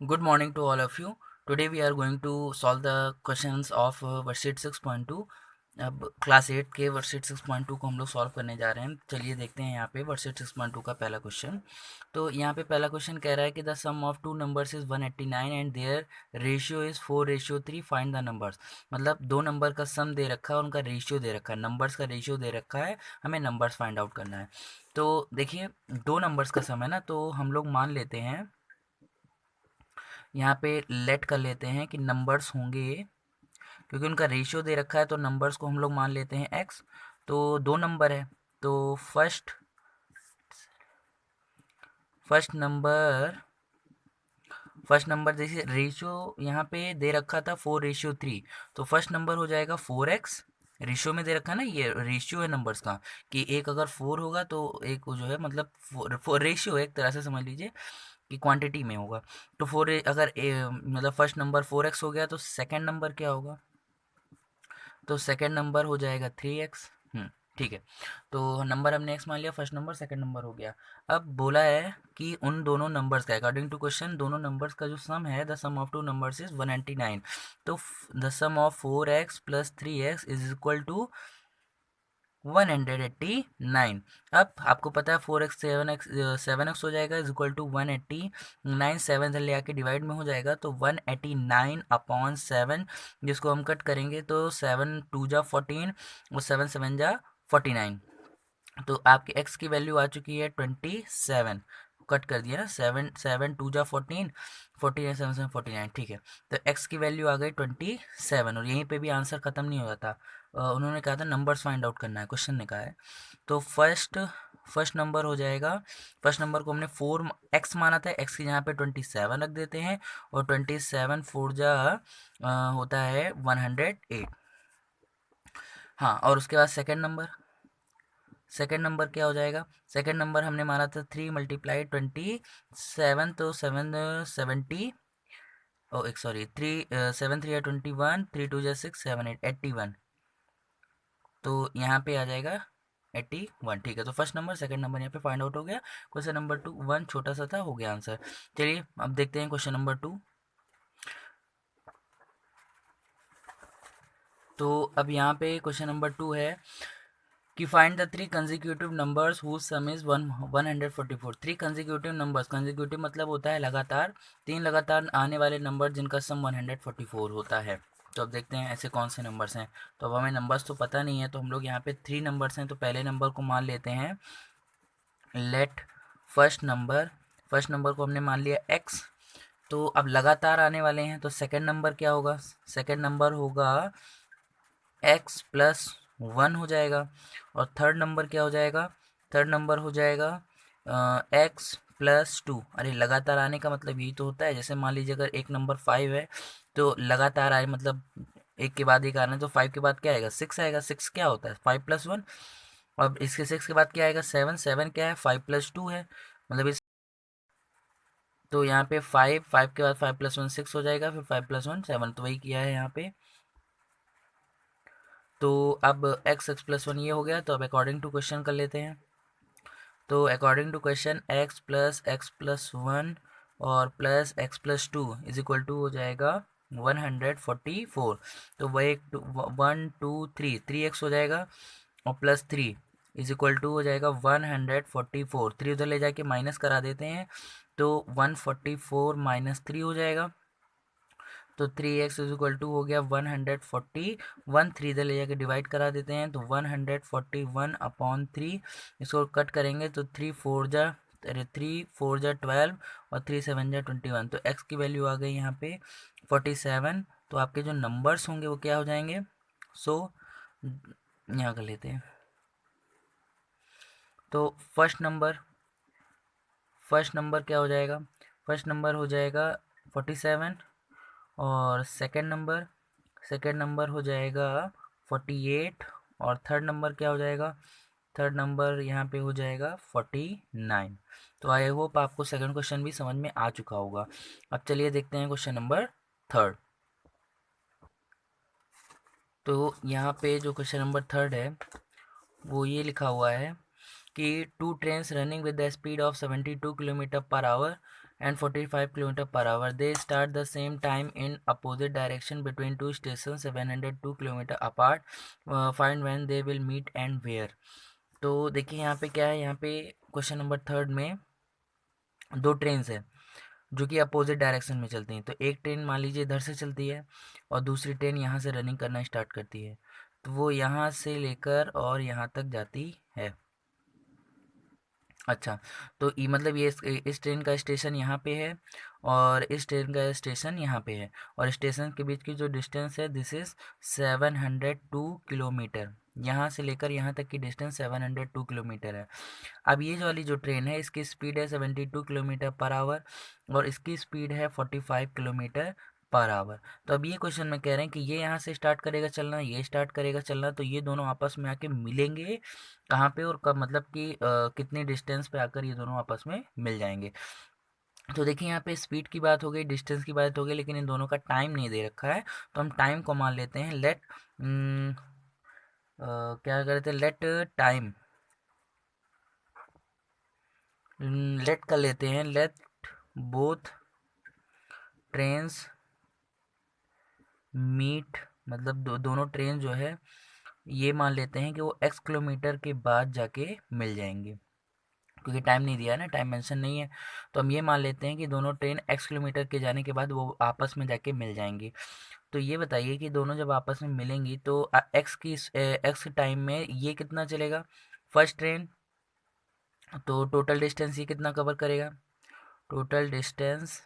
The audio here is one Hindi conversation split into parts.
Good morning to all of you. Today we are going to solve the questions of worksheet 6.2। अब क्लास 8 के वर्कशीट 6.2 को हम लोग सॉल्व करने जा रहे हैं। चलिए देखते हैं यहाँ पे वर्कशीट 6.2 का पहला क्वेश्चन। तो यहाँ पे पहला क्वेश्चन कह रहा है कि the sum of two numbers is 189 and their ratio is 4:3, find the numbers. मतलब दो नंबर का सम दे रखा है और उनका रेशियो दे रखा है, नंबर्स का रेशियो दे रखा है, हमें नंबर्स फाइंड आउट करना है। तो देखिए दो नंबर्स का सम है ना, तो हम लोग मान लेते हैं यहाँ पे लेट कर लेते हैं कि नंबर्स होंगे, क्योंकि उनका रेशियो दे रखा है तो नंबर्स को हम लोग मान लेते हैं एक्स। तो दो नंबर है, तो फर्स्ट नंबर जैसे रेशियो यहाँ पे दे रखा था 4:3, तो फर्स्ट नंबर हो जाएगा 4x। रेशियो में दे रखा है ना, ये रेशियो है नंबर्स का कि एक अगर 4 होगा तो एक जो है मतलब फोर रेशियो है, एक तरह से समझ लीजिए कि क्वांटिटी में होगा। तो अगर मतलब फर्स्ट नंबर 4x हो गया तो सेकंड नंबर क्या होगा, तो सेकंड नंबर हो जाएगा 3x। ठीक है। तो नंबर हमने x मान लिया, फर्स्ट नंबर सेकंड नंबर हो गया। अब बोला है कि उन दोनों नंबर्स का, अकॉर्डिंग टू क्वेश्चन, दोनों नंबर्स का जो सम है, the sum of two numbers is 199। तो the sum of 4x plus 3x is equal to 189। अब आपको पता है 4x 7x हो जाएगा इज इक्वल टू 189, 7 से ले आके डिवाइड में हो जाएगा तो 189/7, जिसको हम कट करेंगे तो 7 2 जा 14 और 7 7 जा 49। तो आपके x की वैल्यू आ चुकी है 27। कट कर दिया ना, 7 7 2 जा 14, 14 7 7 49। ठीक है, तो x की वैल्यू आ गई 27 और यहीं पे भी आंसर ख़त्म नहीं हुआ था। उन्होंने कहा था नंबर्स फाइंड आउट करना है, क्वेश्चन ने कहा है। तो फर्स्ट नंबर हो जाएगा, फर्स्ट नंबर को हमने 4x माना था, x की यहाँ पे 27 रख देते हैं और 27 4 जा होता है 108। हाँ, और उसके बाद सेकेंड नंबर क्या हो जाएगा, सेकेंड नंबर हमने माना था 3 × 27, तो 770, ओ एक सॉरी 3 7 3 21, 3 2 6 7 8 81। तो यहाँ पे आ जाएगा 81। ठीक है, तो फर्स्ट नंबर सेकंड नंबर यहाँ पे फाइंड आउट हो गया। क्वेश्चन नंबर 2 1 छोटा सा था, हो गया आंसर। चलिए अब देखते हैं क्वेश्चन नंबर 2। तो अब यहाँ पे क्वेश्चन नंबर 2 है कि find the three consecutive numbers whose sum is 144। Three consecutive numbers, consecutive मतलब होता है लगातार, तीन लगातार आने वाले नंबर जिनका सम 144 होता है। तो अब देखते हैं ऐसे कौन से नंबर्स हैं। तो अब हमें नंबर्स तो पता नहीं है, तो हम लोग यहाँ पे थ्री नंबर्स हैं, तो पहले नंबर को मान लेते हैं लेट फर्स्ट नंबर को हमने मान लिया x। तो अब लगातार आने वाले हैं, तो सेकंड नंबर क्या होगा, सेकंड नंबर होगा x प्लस 1 हो जाएगा। और थर्ड नंबर क्या हो जाएगा, थर्ड नंबर हो जाएगा x प्लस 2। अरे लगातार आने का मतलब यही तो होता है, जैसे मान लीजिए अगर एक नंबर 5 है तो लगातार आए मतलब एक के बाद एक आना है, तो 5 के बाद क्या आएगा, 6 आएगा। 6 क्या होता है, 5 + 1। अब इसके 6 के बाद क्या आएगा, 7। 7 क्या है, 5 + 2 है, मतलब इस, तो यहाँ पे 5 के बाद 5 + 1 6 हो जाएगा, फिर 5 + 1 7, तो वही किया है यहाँ पे। तो अब x+1 ये हो गया, तो अब अकॉर्डिंग टू क्वेश्चन कर लेते हैं। तो अकॉर्डिंग टू क्वेश्चन x+1 और plus x+2 is equal to हो जाएगा 144। तो वह एक 1 2 3 3x हो जाएगा और प्लस 3 इज इक्वल टू हो जाएगा 144। 3 उधर ले जाके माइनस करा देते हैं, तो 144 माइनस 3 हो जाएगा। तो 3x इज इक्वल टू हो गया 141। 3 इधर ले जाके डिवाइड करा देते हैं, तो 141/3। इसको कट करेंगे तो 3 4 जा और 3 7 जा 21। तो x की वैल्यू आ गई यहाँ पे 47। तो आपके जो नंबर्स होंगे वो क्या हो जाएंगे, सो यहाँ कर लेते हैं। तो फर्स्ट नंबर क्या हो जाएगा, फर्स्ट नंबर हो जाएगा 47 और सेकंड नंबर हो जाएगा 48 और थर्ड नंबर क्या हो जाएगा, थर्ड नंबर यहाँ पे हो जाएगा 49। तो आई होप आपको सेकंड क्वेश्चन भी समझ में आ चुका होगा। अब चलिए देखते हैं क्वेश्चन नंबर थर्ड। तो यहाँ पे जो क्वेश्चन नंबर थर्ड है वो ये लिखा हुआ है कि two trains running with the speed of 72 kilometre per hour and 45 kilometer per hour. They start the same time in opposite direction between two stations 702 kilometer apart. Find when they will meet and where. तो देखिए यहाँ पे क्या है, यहाँ पे क्वेश्चन नंबर थर्ड में दो ट्रेन है जो कि अपोजिट डायरेक्शन में चलती हैं। तो एक ट्रेन मान लीजिए इधर से चलती है और दूसरी ट्रेन यहाँ से रनिंग करना स्टार्ट करती है, तो वो यहाँ से लेकर और यहाँ तक जाती है। अच्छा, तो ये मतलब ये इस ट्रेन का स्टेशन यहाँ पे है और इस ट्रेन का स्टेशन यहाँ पे है, और स्टेशन के बीच की जो डिस्टेंस है दिस इज़ 702 किलोमीटर। यहाँ से लेकर यहाँ तक की डिस्टेंस 702 किलोमीटर है। अब ये जो वाली जो ट्रेन है इसकी स्पीड है 72 किलोमीटर पर आवर और इसकी स्पीड है 45 किलोमीटर पर आवर। तो अब ये क्वेश्चन में कह रहे हैं कि ये यहाँ से स्टार्ट करेगा चलना, ये स्टार्ट करेगा चलना, तो ये दोनों आपस में आके मिलेंगे कहाँ पे और कब, मतलब कि कितनी डिस्टेंस पे आकर ये दोनों आपस में मिल जाएंगे। तो देखिए यहाँ पे स्पीड की बात हो गई, डिस्टेंस की बात हो गई, लेकिन इन दोनों का टाइम नहीं दे रखा है, तो हम टाइम को मान लेते हैं लेट क्या करते हैं, लेट टाइम, लेट कर लेते हैं, लेट बोथ ट्रेन्स मीट, मतलब दोनों ट्रेन जो है ये मान लेते हैं कि वो x किलोमीटर के बाद जाके मिल जाएंगे, क्योंकि टाइम नहीं दिया है ना, टाइम मेंशन नहीं है, तो हम ये मान लेते हैं कि दोनों ट्रेन x किलोमीटर के जाने के बाद वो आपस में जाके मिल जाएंगी। तो ये बताइए कि दोनों जब आपस में मिलेंगी तो x टाइम में ये कितना चलेगा फर्स्ट ट्रेन, तो टोटल डिस्टेंस ये कितना कवर करेगा, total distance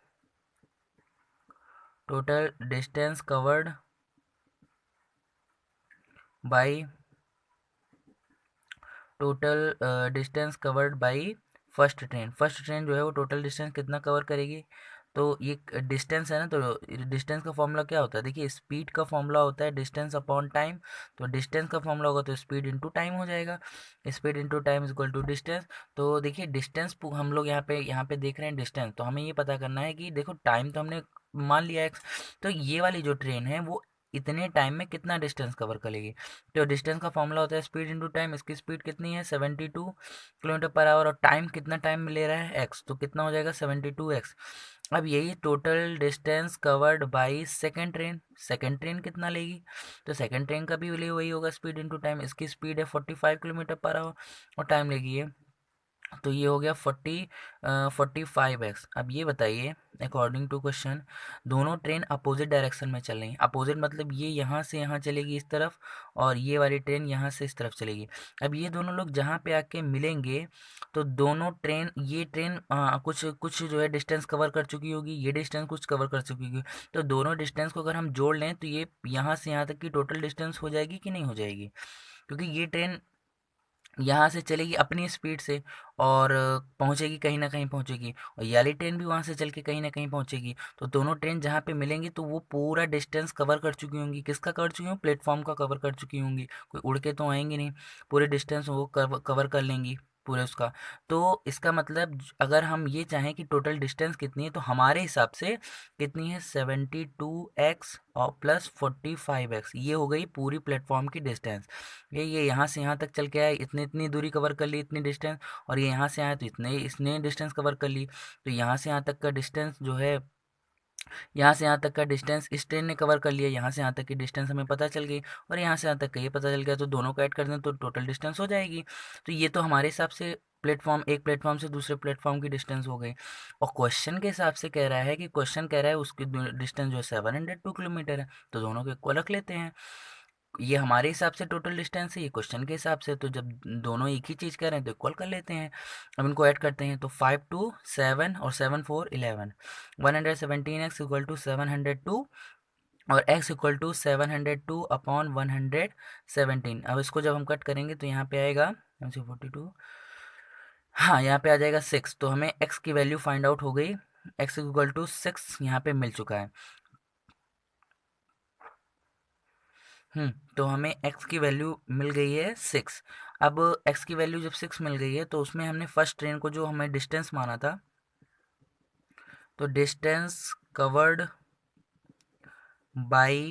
covered by first train जो है वो टोटल डिस्टेंस कितना कवर करेगी। तो ये डिस्टेंस है ना, तो डिस्टेंस का फॉर्मूला क्या होता है, देखिए स्पीड का फॉर्मूला होता है डिस्टेंस अपॉन टाइम, तो डिस्टेंस का फॉर्मूला होगा तो स्पीड इनटू टाइम हो जाएगा, speed into time is equal to distance. तो देखिए डिस्टेंस हम लोग यहाँ पे देख रहे हैं डिस्टेंस, तो हमें ये पता करना है कि देखो टाइम तो हमने मान लिया एक्स, तो ये वाली जो ट्रेन है वो इतने टाइम में कितना डिस्टेंस कवर करेगी। तो डिस्टेंस का फॉर्मूला होता है स्पीड इनटू टाइम, इसकी स्पीड कितनी है 72 किलोमीटर पर आवर, और टाइम कितना टाइम ले रहा है एक्स, तो कितना हो जाएगा 72x। अब यही total distance covered by second train कितना लेगी, तो सेकेंड ट्रेन का भी वही होगा स्पीड इनटू टाइम, इसकी स्पीड है 45 किलोमीटर पर आवर और टाइम लेगी ये, तो ये हो गया 45x। अब ये बताइए अकॉर्डिंग टू क्वेश्चन दोनों ट्रेन अपोजिट डायरेक्शन में चल रही हैं, अपोजिट मतलब ये यहाँ से यहाँ चलेगी इस तरफ और ये वाली ट्रेन यहाँ से इस तरफ चलेगी। अब ये दोनों लोग जहाँ पे आके मिलेंगे तो दोनों ट्रेन, ये ट्रेन कुछ कुछ जो है डिस्टेंस कवर कर चुकी होगी, ये डिस्टेंस कुछ कवर कर चुकी होगी, तो दोनों डिस्टेंस को अगर हम जोड़ लें तो ये यहाँ से यहाँ तक की टोटल डिस्टेंस हो जाएगी कि नहीं हो जाएगी, क्योंकि ये ट्रेन यहाँ से चलेगी अपनी स्पीड से और पहुँचेगी कहीं ना कहीं पहुँचेगी, और ये वाली ट्रेन भी वहाँ से चल के कहीं ना कहीं पहुँचेगी, तो दोनों ट्रेन जहाँ पे मिलेंगी तो वो पूरा डिस्टेंस कवर कर चुकी होंगी, किसका कर चुकी होंगी, प्लेटफॉर्म का कवर कर चुकी होंगी, कोई उड़ के तो आएंगी नहीं, पूरे डिस्टेंस वो कवर कर लेंगी पूरे उसका। तो इसका मतलब अगर हम ये चाहें कि टोटल डिस्टेंस कितनी है तो हमारे हिसाब से कितनी है 72x और प्लस 45x, ये हो गई पूरी प्लेटफॉर्म की डिस्टेंस। ये यहाँ से यहाँ तक चल के आए, इतनी इतनी दूरी कवर कर ली, इतनी डिस्टेंस, और ये यहाँ से आए तो इतने इसने डिस्टेंस कवर कर ली, तो यहाँ से यहाँ तक का डिस्टेंस जो है, यहाँ से यहाँ तक का डिस्टेंस इस ट्रेन ने कवर कर लिया, यहाँ से यहाँ तक की डिस्टेंस हमें पता चल गई और यहाँ से यहाँ तक का ये पता चल गया, तो दोनों को ऐड कर दें तो टोटल डिस्टेंस हो जाएगी। तो ये तो हमारे हिसाब से एक प्लेटफॉर्म से दूसरे प्लेटफॉर्म की डिस्टेंस हो गई, और क्वेश्चन के हिसाब से कह रहा है कि क्वेश्चन कह रहा है उसकी डिस्टेंस जो है 702 किलोमीटर है, तो दोनों को इक्वल रख लेते हैं। ये हमारे हिसाब से टोटल डिस्टेंस है, ये क्वेश्चन के हिसाब से, तो जब दोनों एक ही चीज़ कह रहे हैं तो इक्वल कर लेते हैं। अब इनको ऐड करते हैं तो 5 2 7 और 7 4 11, 117x इक्वल टू 702 और x इक्वल टू 702 अपॉन 117। अब इसको जब हम कट करेंगे तो यहाँ पे आएगा 42, हाँ यहाँ पे आ जाएगा 6, तो हमें x की वैल्यू फाइंड आउट हो गई, x इक्वल टू 6 यहाँ पे मिल चुका है। तो हमें x की वैल्यू मिल गई है 6। अब x की वैल्यू जब 6 मिल गई है तो उसमें हमने फर्स्ट ट्रेन को जो हमें डिस्टेंस माना था, तो distance covered by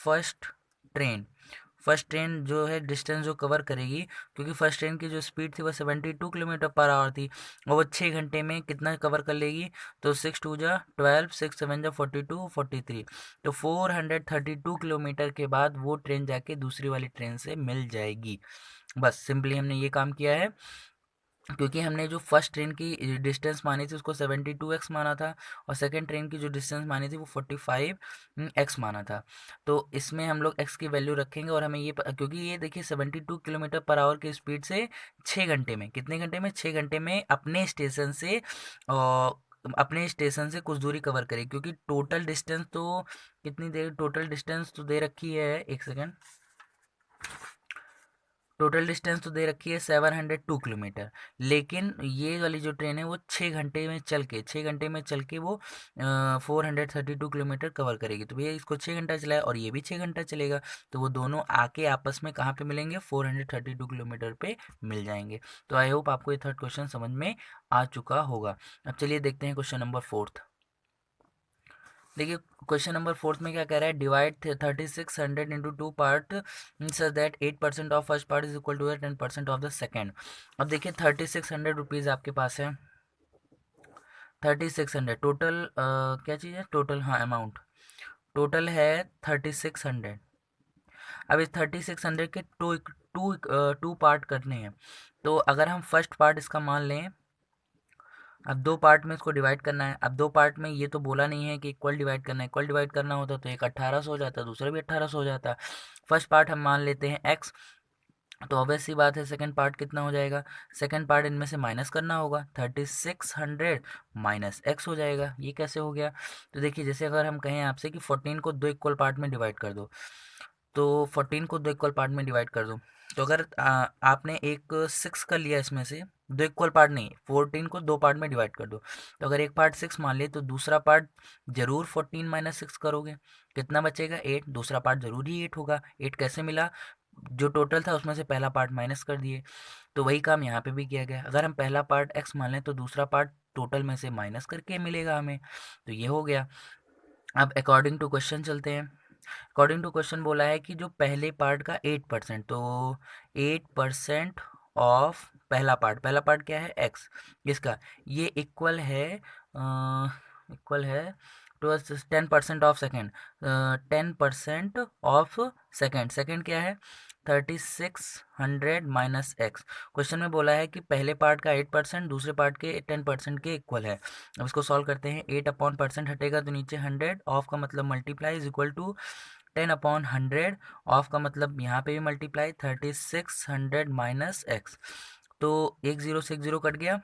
first train, first train जो है डिस्टेंस जो कवर करेगी, क्योंकि फर्स्ट ट्रेन की जो स्पीड थी वो 72 किलोमीटर पर आवर थी, और वो 6 घंटे में कितना कवर कर लेगी, तो 6 2 जा 12, 6 7 जा 42, 43, तो 432 किलोमीटर के बाद वो ट्रेन जाके दूसरी वाली ट्रेन से मिल जाएगी। बस सिंपली हमने ये काम किया है, क्योंकि हमने जो फर्स्ट ट्रेन की डिस्टेंस मानी थी उसको 72x माना था, और सेकंड ट्रेन की जो डिस्टेंस मानी थी वो 45x माना था। तो इसमें हम लोग x की वैल्यू रखेंगे, और हमें क्योंकि ये देखिए 72 किलोमीटर पर आवर की स्पीड से 6 घंटे में, कितने घंटे में, 6 घंटे में अपने स्टेशन से कुछ दूरी कवर करेगी, क्योंकि टोटल डिस्टेंस तो कितनी देर, टोटल डिस्टेंस तो दे रखी है, एक सेकेंड, टोटल डिस्टेंस तो दे रखी है 702 किलोमीटर, लेकिन ये वाली जो ट्रेन है वो 6 घंटे में चल के वो 432 किलोमीटर कवर करेगी। तो भैया इसको 6 घंटा चलाए और ये भी 6 घंटा चलेगा, तो वो दोनों आके आपस में कहाँ पे मिलेंगे, 432 किलोमीटर पे मिल जाएंगे। तो आई होप आपको ये थर्ड क्वेश्चन समझ में आ चुका होगा। अब चलिए देखते हैं क्वेश्चन नंबर फोर्थ। देखिए क्वेश्चन नंबर फोर्थ में क्या कह रहा है, divide 3600 into 2 part such that 8% of first part is equal to 10% of the second. अब देखिए 3600 रुपीज़ आपके पास है, 3600 टोटल, क्या चीज़ है टोटल, हाँ अमाउंट टोटल है 3600। अब इस 3600 के टू पार्ट करने हैं, तो अगर हम फर्स्ट पार्ट इसका मान लें, अब 2 पार्ट में इसको डिवाइड करना है। अब 2 पार्ट में ये तो बोला नहीं है कि इक्वल डिवाइड करना है, इक्वल डिवाइड करना होता तो एक 1800 हो जाता, दूसरा भी 1800 हो जाता। फर्स्ट पार्ट हम मान लेते हैं x, तो ऑब्वियस सी बात है सेकंड पार्ट कितना हो जाएगा, सेकंड पार्ट इनमें से माइनस करना होगा, 3600 माइनस x हो जाएगा। ये कैसे हो गया, तो देखिए जैसे अगर हम कहें आपसे कि 14 को 2 इक्वल पार्ट में डिवाइड कर दो, तो 14 को 2 इक्वल पार्ट में डिवाइड कर दो, तो अगर आपने एक 6 का लिया, इसमें से 2 इक्वल पार्ट नहीं, 14 को 2 पार्ट में डिवाइड कर दो, तो अगर एक पार्ट 6 मान ले तो दूसरा पार्ट जरूर 14 - 6 करोगे, कितना बचेगा 8, दूसरा पार्ट जरूर ही 8 होगा। 8 कैसे मिला, जो टोटल था उसमें से पहला पार्ट माइनस कर दिए। तो वही काम यहाँ पे भी किया गया, अगर हम पहला पार्ट x मान लें तो दूसरा पार्ट टोटल में से माइनस करके मिलेगा हमें। तो ये हो गया। अब अकॉर्डिंग टू क्वेश्चन चलते हैं। अकॉर्डिंग टू क्वेश्चन बोला है कि जो पहले पार्ट का 8%, तो 8% ऑफ पहला पार्ट क्या है x, इसका ये इक्वल है to 10% of second, 10% of second, second क्या है 3600 - x। क्वेश्चन में बोला है कि पहले पार्ट का 8% दूसरे पार्ट के 10% के इक्वल है। अब इसको सॉल्व करते हैं, 8/% हटेगा तो नीचे 100, ऑफ का मतलब multiply is equal to 10/100, of का मतलब यहाँ पे भी मल्टीप्लाई 3600 माइनस एक्स, तो एक जीरो से एक जीरो कट गया,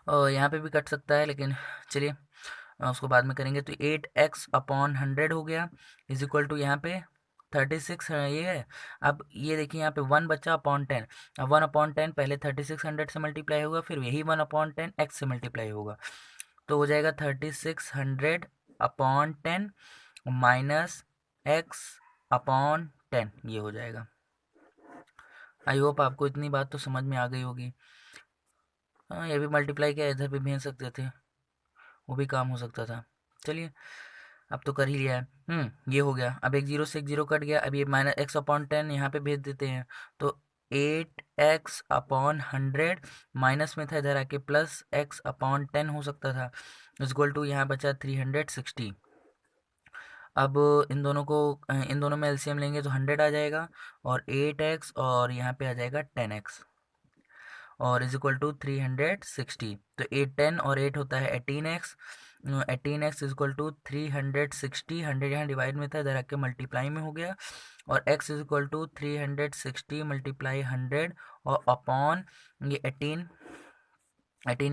और यहाँ पे भी कट सकता है, लेकिन चलिए उसको बाद में करेंगे। तो 8x/100 हो गया इज इक्वल टू यहाँ पे 36 ये है। अब ये देखिए यहाँ पे 1 बचा अपॉन 10, अब 1/10 पहले 3600 से मल्टीप्लाई होगा, फिर यही 1/10 x से मल्टीप्लाई होगा, तो हो जाएगा 3600/10 माइनस x/10, ये हो जाएगा। आई होप आपको इतनी बात तो समझ में आ गई होगी। हाँ ये भी मल्टीप्लाई किया, इधर भी भेज सकते थे, वो भी काम हो सकता था। चलिए अब तो कर ही लिया है। ये हो गया। अब एक जीरो से एक जीरो कट गया, अब ये माइनस x/10 यहाँ पे भेज देते हैं, तो 8x/100 माइनस में था, इधर आके प्लस x/10 हो सकता था, इक्वल टू यहाँ बचा 360। अब इन दोनों में एलसीएम लेंगे तो 100 आ जाएगा, और 8x और यहाँ पे आ जाएगा 10x, और इज इक्वल टू 360। तो 10 और 8 होता है 18x, 18x is equal to 360, 100 यहाँ डिवाइड में था, इधर आके मल्टीप्लाई में हो गया, और x is equal to 360 multiply 100 और अपॉन ये 18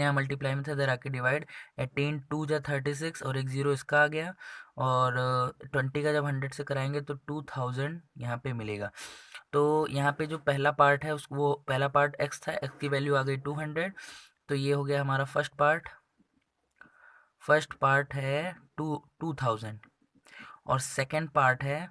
यहाँ मल्टीप्लाई में था, इधर आके डिवाइड, 18 2 जा 36, और एक जीरो इसका आ गया, और 20 का जब 100 से कराएंगे तो 2000 यहाँ पे मिलेगा। तो यहाँ पे जो पहला पार्ट है वो पहला पार्ट x था, x की वैल्यू आ गई 200, तो ये हो गया हमारा फर्स्ट पार्ट। फर्स्ट पार्ट है 2000, और सेकंड पार्ट है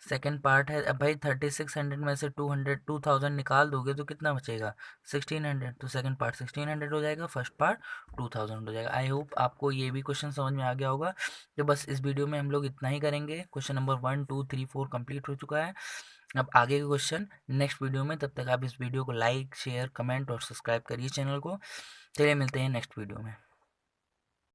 सेकंड पार्ट है। अब भाई 3600 में से 2000 निकाल दोगे तो कितना बचेगा? 1600। तो सेकंड पार्ट 1600 हो जाएगा, फर्स्ट पार्ट 2000 हो जाएगा। आई होप आपको ये भी क्वेश्चन समझ में आ गया होगा। तो बस इस वीडियो में हम लोग इतना ही करेंगे। क्वेश्चन नंबर 1 2 3 4 कंप्लीट हो चुका है। अब आगे के क्वेश्चन नेक्स्ट वीडियो में। तब तक आप इस वीडियो को लाइक शेयर कमेंट और सब्सक्राइब करिए चैनल को। चलिए मिलते हैं नेक्स्ट वीडियो में।